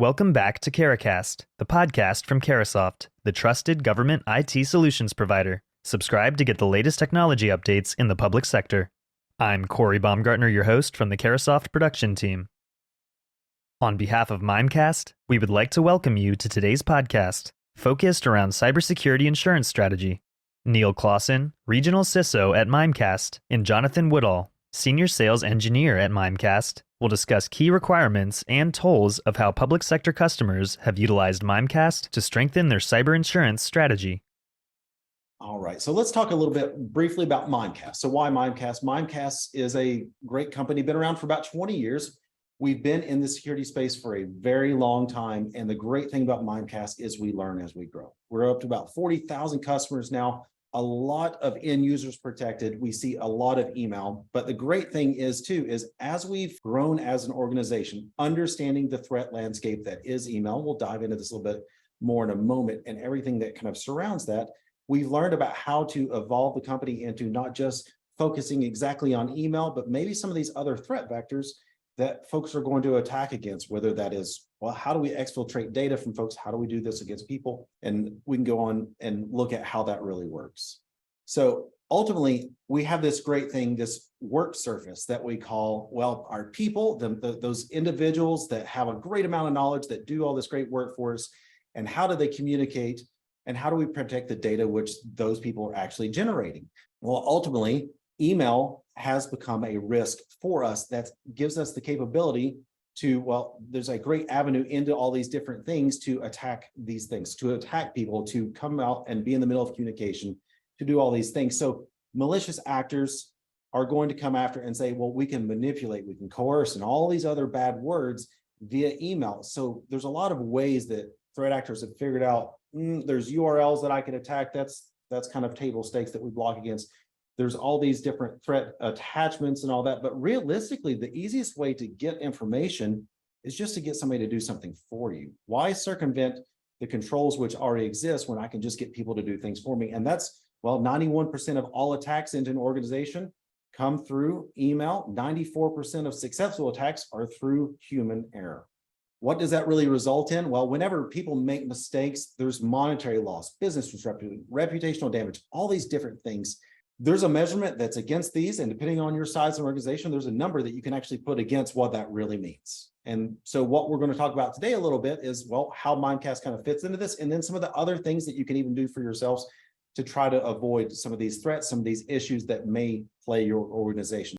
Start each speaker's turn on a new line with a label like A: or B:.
A: Welcome back to CARAHCAST, the podcast from Carasoft, the trusted government IT solutions provider. Subscribe to get the latest technology updates in the public sector. I'm Corey Baumgartner, your host from the Carasoft production team. On behalf of Mimecast, we would like to welcome you to today's podcast, focused around cybersecurity insurance strategy. Neil Clausen, Regional CISO at Mimecast, and Jonathan Woodall, Senior Sales Engineer at Mimecast, will discuss key requirements and tools of how public sector customers have utilized Mimecast to strengthen their cyber insurance strategy.
B: All right, so let's talk a little bit briefly about Mimecast. So why Mimecast? Mimecast is a great company, been around for about 20 years. We've been in the security space for a very long time. And the great thing about Mimecast is we learn as we grow. We're up to about 40,000 customers now, a lot of end users protected. We see a lot of email, but the great thing is too, is as we've grown as an organization, understanding the threat landscape that is email, we'll dive into this a little bit more in a moment, and everything that kind of surrounds that, we've learned about how to evolve the company into not just focusing exactly on email, but maybe some of these other threat vectors that folks are going to attack against, whether that is, well, how do we exfiltrate data from folks? How do we do this against people? And we can go on and look at how that really works. So ultimately, we have this great thing, this work surface that we call, well, our people, those individuals that have a great amount of knowledge that do all this great work for us. And how do they communicate? And how do we protect the data which those people are actually generating? Well, ultimately, email has become a risk for us that gives us the capability to, well, there's a great avenue into all these different things to attack these things, to attack people, to come out and be in the middle of communication, to do all these things. So malicious actors are going to come after and say, well, we can manipulate, we can coerce, and all these other bad words via email. So there's a lot of ways that threat actors have figured out, there's URLs that I can attack. That's kind of table stakes that we block against. There's all these different threat attachments and all that. But realistically, the easiest way to get information is just to get somebody to do something for you. Why circumvent the controls which already exist when I can just get people to do things for me? And that's, well, 91% of all attacks into an organization come through email. 94% of successful attacks are through human error. What does that really result in? Well, whenever people make mistakes, there's monetary loss, business disruption, reputational damage, all these different things. There's a measurement that's against these, and depending on your size of organization, there's a number that you can actually put against what that really means. And so what we're going to talk about today a little bit is, well, how Mimecast kind of fits into this, and then some of the other things that you can even do for yourselves to try to avoid some of these threats, some of these issues that may play your organization.